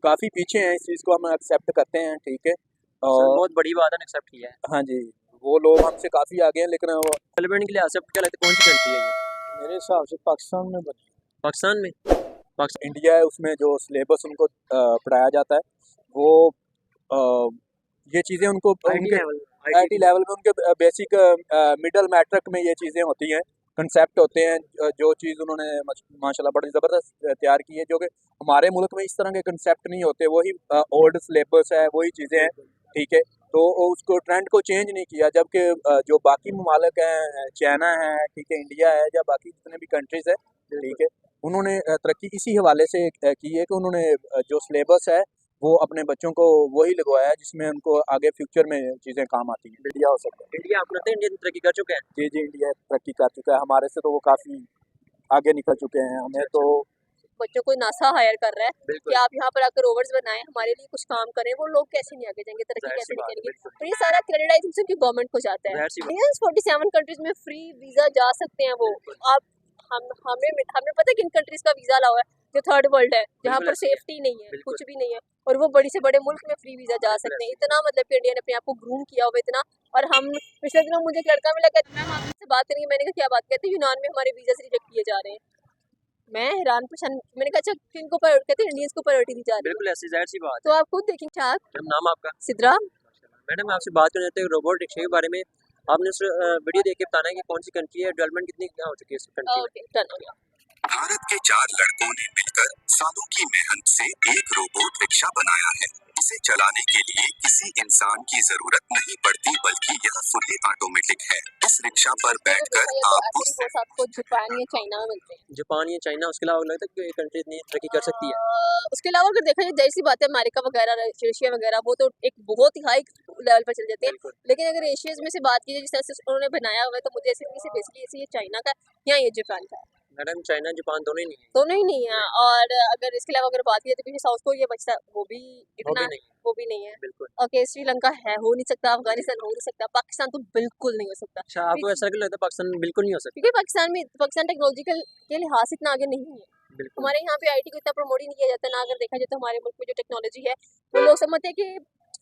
काफ़ी पीछे हैं, इस चीज़ को हम एक्सेप्ट करते हैं, ठीक है। सर और बहुत बड़ी बात है, एक्सेप्ट किया है। हाँ जी, वो लोग हमसे काफ़ी आगे हैं, लेकिन डेवलपमेंट के लिए एक्सेप्ट क्या लगता है, कौन सी कंट्री है ये? मेरे हिसाब से पाकिस्तान में बनी। पाकिस्तान में? पाकिस्तान इंडिया है, उसमें जो सिलेबस उनको पढ़ाया जाता है वो अ, ये चीज़ें उनको आईटी उनके लेवल, आईटी लेवल में उनके बेसिक मिडल मैट्रिक में ये चीज़ें होती हैं, कंसेप्ट होते हैं। जो चीज़ उन्होंने माशाल्लाह बड़ी ज़बरदस्त तैयार की है, जो कि हमारे मुल्क में इस तरह के कंसेप्ट नहीं होते। वही ओल्ड सिलेबस है, वही चीज़ें हैं, ठीक है। तो उसको ट्रेंड को चेंज नहीं किया, जबकि जो बाकी ममालिक हैं, चाइना है, ठीक है, इंडिया है, या बाकी जितने भी कंट्रीज़ है, ठीक है, उन्होंने तरक्की इसी हवाले से की है कि उन्होंने जो सिलेबस है वो अपने बच्चों को वही लगवाया है जिसमें उनको आगे फ्यूचर में चीज़ें काम आती हैं। इंडिया हो सकता है। इंडिया, आपको लगता है इंडिया तरक्की कर चुका है? जी जी, इंडिया तरक्की कर चुका है, हमारे से तो वो काफ़ी आगे निकल चुके हैं। हमें तो बच्चों को नासा हायर कर रहा है कि बिल्कुल, आप यहाँ पर आकर रोवर्स बनाएं, हमारे लिए कुछ काम करें। वो लोग कैसे नहीं आगे जाएंगे, तरक्की ज़ाहिर सी कैसे नहीं बात है, करेंगे? बिल्कुल, तो ये सारा क्रेडिटाइजेशन की गवर्नमेंट को जाता है। ज़ाहिर सी बात इंडियंस 47 कंट्रीज में फ्री वीजा जा सकते हैं वो। बिल्कुल, आप हमें हमें पता है किन कंट्रीज का वीजा अलाउ है, जो थर्ड वर्ल्ड है, जहाँ बिल्कुल पर ऐसे ही है, सेफ्टी नहीं है, बिल्कुल, कुछ भी नहीं है, और वो बड़ी से बड़े मुल्क में फ्री वीजा जा बिल्कुल सकते हैं। ऐसे ही इतना मतलब कि इंडिया ने अपने आप को ग्रूम किया हुआ इतना। और हम पिछले दिनों मुझे एक लड़का मिला, कहता मैम आपसे बात करेंगे। मैंने कहा क्या बात? कहते यूनान में हमारे वीजा रिजेक्ट किए जा रहे हैं। मैं हैरान परेशान, मैंने कहा अच्छा किनको कहते हैं इंडियंस को प्रायोरिटी दी जा रही है। बिल्कुल ऐसी ज़ाहिर सी बात तो है। आप खुद देखें क्या मैडम नाम आपका? सिद्रा। मैडम आपसे बात करना चाहते हैं रोबोट रिक्शे के बारे में। आपने उस वीडियो देख के बताना है कि कौन सी कंट्री है, डेवलपमेंट कितनी क्या हो चुकी है इस कंट्री में। ओके डन हो गया। भारत के 4 लड़कों ने मिलकर सालों की मेहनत से एक रोबोट रिक्शा बनाया है। इसे चलाने के लिए किसी इंसान की जरूरत नहीं पड़ती, बल्कि यह फुल्ली ऑटोमेटिक है। इस रिक्शा पर बैठकर आप उस बस आपको जापान या चाइना में मिलते हैं। जापान या चाइना, उसके अलावा लगता है कि ये कंट्री इतनी तरक्की कर सकती है? उसके अलावा अगर देखा जाए, जैसी बात है अमेरिका वगैरह, एशिया वगैरह, वो तो एक बहुत ही हाई लेवल पर चल जाते हैं। बिल्कुल, लेकिन अगर एशियाज में से बात की जाए, जिस तरह से उन्होंने बनाया हुआ है, तो मुझे ऐसे लगी बेसिकली ऐसे ये चाइना का या ये जापान का है। मैडम चाइना जापान दोनों ही नहीं है। दोनों ही नहीं है। और अगर इसके अलावा अगर बात की जाए तो पीछे साउथ कोरिया बचता है, वो भी इतना नहीं है, वो भी नहीं है। बिल्कुल। ओके श्रीलंका है, हो नहीं सकता। अफगानिस्तान हो नहीं सकता। पाकिस्तान तो बिल्कुल नहीं हो सकता। अच्छा, आपको ऐसा क्यों लगता है पाकिस्तान बिल्कुल नहीं हो सकता? क्योंकि पाकिस्तान टेक्नोलॉजिकल के लिहाज से इतना आगे नहीं है। बिल्कुल, हमारे यहाँ पे आईटी को इतना प्रमोट ही नहीं किया जाता ना। अगर देखा जाए तो हमारे मुल्क में जो टेक्नोलॉजी है वो लोग समझते हैं कि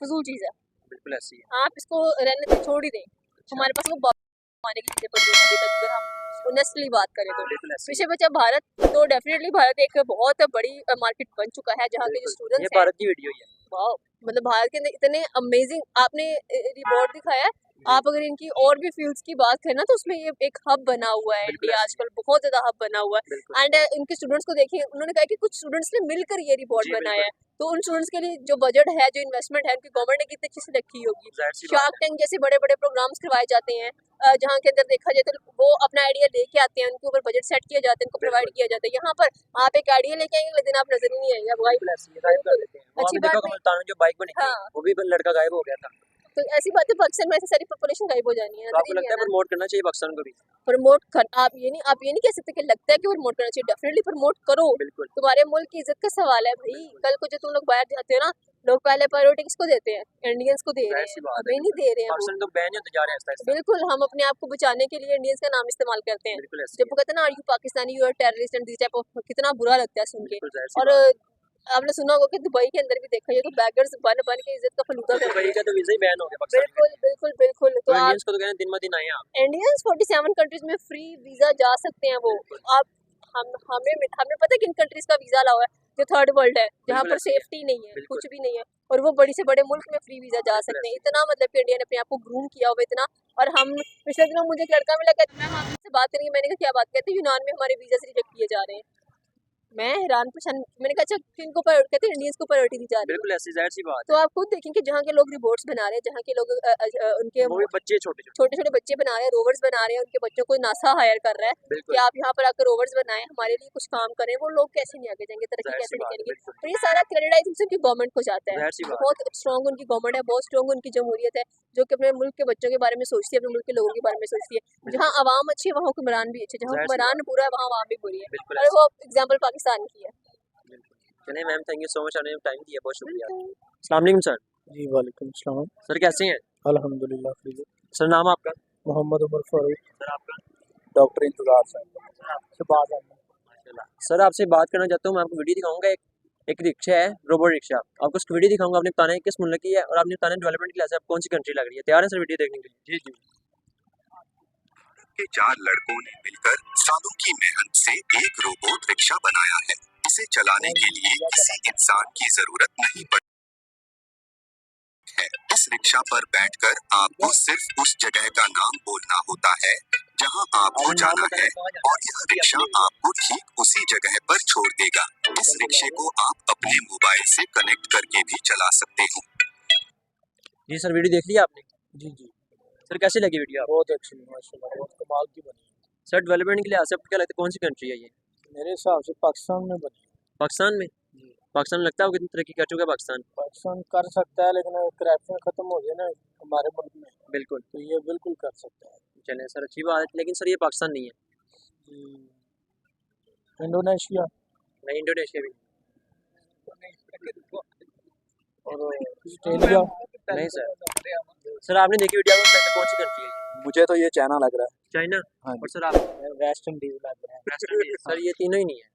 फजूल चीज़ है, बिल्कुल ऐसी है। आप इसको रहने दें, छोड़ ही दें। हमारे पास वो माने की चीज़ें पड़ी है अभी तक, अगर हम ऑनेस्टली बात करें तो। बिल्कुल ऐसी है। पीछे बचा भारत, तो डेफिनेटली भारत एक बहुत बड़ी मार्केट बन चुका है, जहाँ के जो बिल्कुल, ये स्टूडेंट्स हैं, भारत की वीडियो ही है। वाओ, मतलब भारत के अंदर इतने अमेजिंग आपने रिवॉर्ड दिखाया है। आप अगर इनकी और भी फील्ड्स की बात करें ना, तो उसमें ये एक हब बना हुआ है। बिल्कुल इंडिया ऐसे आजकल बहुत ज्यादा हब बना हुआ है। बिल्कुल, एंड इनके स्टूडेंट्स को देखिए, उन्होंने कहा कि कुछ स्टूडेंट्स ने मिलकर ये रिवॉर्ड जी, बनाया बिल्कुल। है। तो उन स्टूडेंट्स के लिए जो बजट है, जो इन्वेस्टमेंट है, उनकी गवर्नमेंट ने कितनी अच्छी से रखी होगी। ज़ाहिर सी बात शार्क टैंक जैसे बड़े बड़े प्रोग्राम्स करवाए जाते हैं, जहाँ के अंदर देखा जाए तो वो अपना आइडिया लेके आते हैं, उनके ऊपर बजट सेट किया जाता है, उनको प्रोवाइड बिल्कुल। किया जाता है। यहाँ पर आप एक आइडिया लेके आएंगे, लेकिन आप नजर ही नहीं आएंगे भाई। बिल्कुल ऐसी है, गायब कर देते हैं। वो अच्छी आपने देखा बात होगा नहीं। मुल्तान में जो बाइक बनी थी, हाँ, वो भी लड़का गायब हो गया था। तो ऐसी बात है, पाकिस्तान में ऐसी सारी पॉपुलेशन गायब हो जानी है, तो नजर आपको ही नहीं लगता है आना। प्रमोट करना चाहिए पाकिस्तान को भी? प्रमोट कर, आप ये नहीं कह सकते कि लगता है कि प्रमोट करना चाहिए। डेफिनेटली प्रमोट करो, बिल्कुल, तुम्हारे मुल्क की इज्जत का सवाल है भाई। बिल्कुल। कल को जो तुम लोग बाहर जाते हो ना, लोग पहले प्रायोरिटी किसको देते हैं? इंडियंस को दे रहे ज़ाहिर सी हैं, बात है, हमें नहीं दे रहे हैं वो। पाकिस्तान तो बैन होते जा रहे हैं आहिस्ता-आहिस्ता। बिल्कुल, हम अपने आप को बचाने के लिए इंडियंस का नाम इस्तेमाल करते हैं। बिल्कुल ऐसी जब है, वो कहते हैं ना, are you Pakistani, you are terrorist and this type of, कितना बुरा लगता है सुन के। बिल्कुल ज़ाहिर सी और बात है। आपने सुना होगा कि दुबई के अंदर भी देखा जाए तो बैगर्स बन बन के इज्जत का फलूदा करते दुबई हैं। का तो वीज़ा ही बैन हो गया पाकिस्तान में। बिल्कुल बिल्कुल बिल्कुल। तो तो आप इंडियंस को तो कहते हैं दिन ब दिन आए आप। इंडियंस 47 कंट्रीज में फ्री वीजा जा सकते हैं वो। बिल्कुल, आप हमें पता है किन कंट्रीज का वीजा अलाउ है, जो थर्ड वर्ल्ड है, जहाँ बिल्कुल पर ऐसी है, सेफ्टी नहीं है, बिल्कुल, कुछ भी नहीं है, और वो बड़ी से बड़े मुल्क में फ्री वीजा जा बिल्कुल सकते हैं। ऐसी है। इतना मतलब कि इंडिया ने अपने आप को ग्रूम किया हुआ इतना। और हम पिछले दिनों मुझे एक लड़का मिला, कहता मैम आपसे बात करेंगे। मैंने कहा क्या बात? कहते यूनान में हमारे वीजा रिजेक्ट किए जा रहे हैं। मैं हैरान परेशान, मैंने कहा अच्छा किनको कहते हैं इंडियंस को प्रायोरिटी दी जा रही है। बिल्कुल ऐसी ज़ाहिर सी बात तो है। आप खुद देखें कि जहाँ के लोग रिपोर्ट्स बना रहे हैं, जहाँ के लोग उनके वो भी बच्चे छोटे-छोटे। छोटे छोटे बच्चे बना रहे हैं, रोवर्स बना रहे हैं, उनके बच्चों को नासा हायर कर रहा है कि बिल्कुल, आप यहाँ पर आकर रोवर्स बनाएं, हमारे लिए कुछ काम करें। वो लोग कैसे नहीं आगे जाएंगे, तरक्की ज़ाहिर कैसे सी नहीं बात है, करेंगे? बिल्कुल, तो ये सारा क्रेडिटाइजेशन की गवर्नमेंट को जाता है। ज़ाहिर सी बात है। बहुत स्ट्रॉन्ग उनकी गवर्नमेंट है, बहुत स्ट्रॉन्ग उनकी जमहूरियत है, जो कि अपने मुल्क के बच्चों के बारे में सोचती है, अपने मुल्क के लोगों के बारे में सोचती है। जहाँ आवाम अच्छी है वहाँ हुक्मरान भी अच्छे, जहाँ ज़ाहिर सी हुक्मरान बात बुरा है वहाँ आवाम भी बुरी है। बिल्कुल और ऐसी वो एग्जाम्पल पाकिस्तान की है। बिल्कुल। चलिए ma'am, thank you so much, आपने टाइम दिया, बहुत शुक्रिया। अस्सलाम वालेकुम सर। जी वालेकुम सलाम। सर कैसे हैं? अल्हम्दुलिल्लाह खैरियत। सर नाम आपका? मोहम्मद उमर फारूक। सर आपका? डॉक्टर इंतजार साहब से बात है। माशाल्लाह। सर आपसे बात करना चाहता हूँ, मैं आपको वीडियो दिखाऊंगा एक। एक रिक्शा है, रोबोट रिक्शा। आपको उसकी वीडियो दिखाऊंगा, आपने बताना है किस मुल्क की है और आपने बताना है डेवलपमेंट की लिहाज से आप कौन सी कंट्री लग रही है। तैयार है सर वीडियो देखने के लिए? जी जी। के 4 लड़कों ने मिलकर सालों की मेहनत से एक रोबोट रिक्शा बनाया है। इसे चलाने के लिए किसी इंसान की जरूरत नहीं पड़ती है। इस रिक्शा पर बैठकर आपको सिर्फ उस जगह का नाम बोलना होता है जहां आपको जाना है और यह रिक्शा आपको ठीक उसी जगह पर छोड़ देगा। इस रिक्शे को आप अपने मोबाइल से कनेक्ट करके भी चला सकते हैं। जी सर, वीडियो देख लिया आपने? जी जी, सर कैसी लगी वीडियो आपको? बहुत अच्छी माशाल्लाह, बहुत कमाल की बनी है। सर डेवलपमेंट के लिहाज से आपको क्या लगता है कौन सी कंट्री है ये? मेरे हिसाब से पाकिस्तान में बनी है। पाकिस्तान में? जी। पाकिस्तान में लगता है वो कितनी तरक्की कर चुका है पाकिस्तान? पाकिस्तान कर सकता है, लेकिन करप्शन खत्म हो जाए ना हमारे मुल्क में, बिल्कुल। तो ये बिल्कुल कर सकता है। चलें सर, अच्छी बात है, लेकिन सर ये पाकिस्तान नहीं है। जी। इंडोनेशिया नहीं, इंडोनेशिया भी और ऑस्ट्रेलिया। नहीं सर। सर आपने देखी वीडियो, आपको लगता है कौन सी कंट्री है ये? मुझे तो ये चाइना लग रहा है। चाइना? हाँ और जी। सर आप? वेस्ट इंडीज लग रहा है। West Indies. सर ये तीनों ही नहीं है।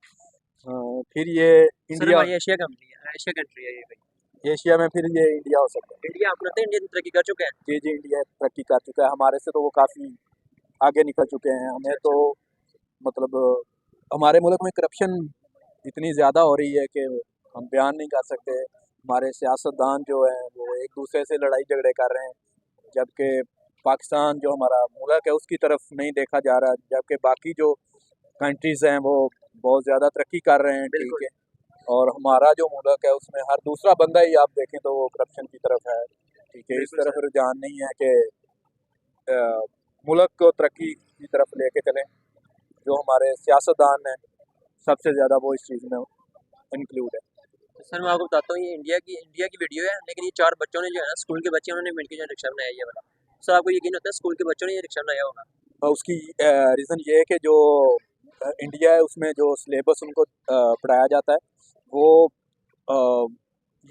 हाँ, फिर ये सर इंडिया। हमारी एशिया कंट्री है, एशिया कंट्री है ये भाई। एशिया में फिर ये इंडिया हो सकता है। इंडिया, आपको लगता है इंडिया तरक्की कर चुका है? जी जी, इंडिया तरक्की कर चुका है, हमारे से तो वो काफ़ी आगे निकल चुके हैं। हमें तो मतलब हमारे मुल्क में करप्शन इतनी ज़्यादा हो रही है कि हम बयान नहीं कर सकते। हमारे सियासतदान जो हैं वो एक दूसरे से लड़ाई झगड़े कर रहे हैं, जबकि पाकिस्तान जो हमारा मुल्क है उसकी तरफ नहीं देखा जा रहा, जबकि बाकी जो कंट्रीज़ हैं वो बहुत ज़्यादा तरक्की कर रहे हैं। ठीक है, और हमारा जो मुल्क है उसमें हर दूसरा बंदा ही आप देखें तो वो करप्शन की तरफ है। ठीक है, इस तरफ रुझान नहीं है कि मुल्क को तरक्की की तरफ लेके चलें। जो हमारे सियासतदान हैं सबसे ज़्यादा वो इस चीज़ में इंक्लूड है। तो सर मैं आपको बताता हूँ, ये इंडिया की वीडियो है, लेकिन ये 4 बच्चों ने जो है ना, स्कूल के बच्चे, उन्होंने मिलकर जो रिक्शा बनाया ये वाला। सर आपको यकीन होता है स्कूल के बच्चों ने ये रिक्शा बनाया होगा? और उसकी रीज़न ये है कि जो इंडिया है उसमें जो सिलेबस उनको पढ़ाया जाता है वो अ,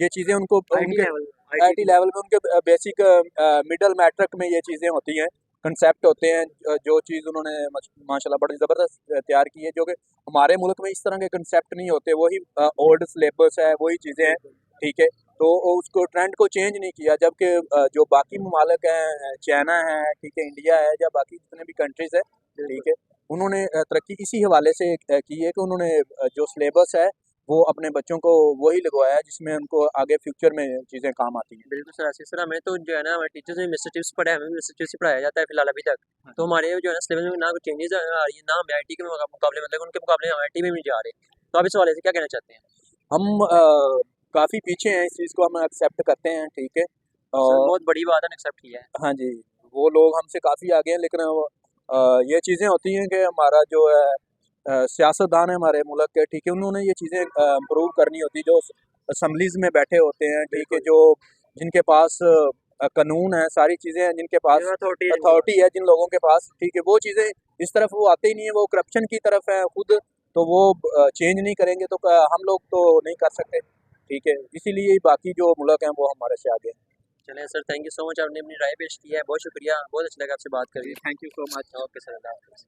ये चीज़ें उनको उनके आईटी लेवल में उनके बेसिक मिडल मैट्रिक में ये चीज़ें होती हैं, कंसेप्ट होते हैं। जो चीज़ उन्होंने माशाल्लाह बड़ी ज़बरदस्त तैयार की है, जो कि हमारे मुल्क में इस तरह के कंसेप्ट नहीं होते। वही ओल्ड सिलेबस है, वही चीज़ें हैं। ठीक है, तो उसको ट्रेंड को चेंज नहीं किया, जबकि जो बाकी ममालिक हैं, चाइना है, ठीक है, इंडिया है, या बाकी जितने भी कंट्रीज़ है, ठीक है, उन्होंने तरक्की इसी हवाले से की है कि उन्होंने जो सिलेबस है वो अपने बच्चों को वही लगवाया है जिसमें उनको आगे फ्यूचर में चीज़ें काम आती हैं। बिल्कुल सर, ऐसे सर हमें तो जो है ना, हमारे टीचर्स ने मिस्टर चिप्स पढ़ा है, हमें मिस्टर चिप्स ही पढ़ाया जाता है फिलहाल अभी तक। तो हमारे जो है ना सिलेबस में ना कोई चेंजेस आ रही है, ना हम आईटी के मुकाबले, मतलब उनके मुकाबले हम आईटी में भी जा रहे हैं। तो आप इस हवाले से क्या कहना चाहते हैं? हम काफ़ी पीछे हैं, इस चीज़ को हम एक्सेप्ट करते हैं। ठीक है, सर और बहुत बड़ी बात है, एक्सेप्ट किया है। हाँ जी, वो लोग हमसे काफ़ी आगे हैं, लेकिन ये चीज़ें होती हैं कि हमारा जो है सियासतदान है हमारे मुल्क के, ठीक है, उन्होंने ये चीज़ें इम्प्रूव करनी होती, जो असम्बलीज़ में बैठे होते हैं, ठीक है, जो जिनके पास कानून है, सारी चीज़ें हैं, जिनके पास अथॉरिटी है, जिन लोगों के पास, ठीक है, वो चीज़ें इस तरफ वो आते ही नहीं है, वो करप्शन की तरफ है खुद, तो वो चेंज नहीं करेंगे तो हम लोग तो नहीं कर सकते। ठीक है, इसीलिए बाकी जो मुल्क हैं वो हमारे से आगे हैं। चलें sir, thank you so much, आपने अपनी राय पेश की है, बहुत शुक्रिया, बहुत अच्छा लगा आपसे बात करके। Thank you so much. Okay sir, अल्लाह हाफ़िज़।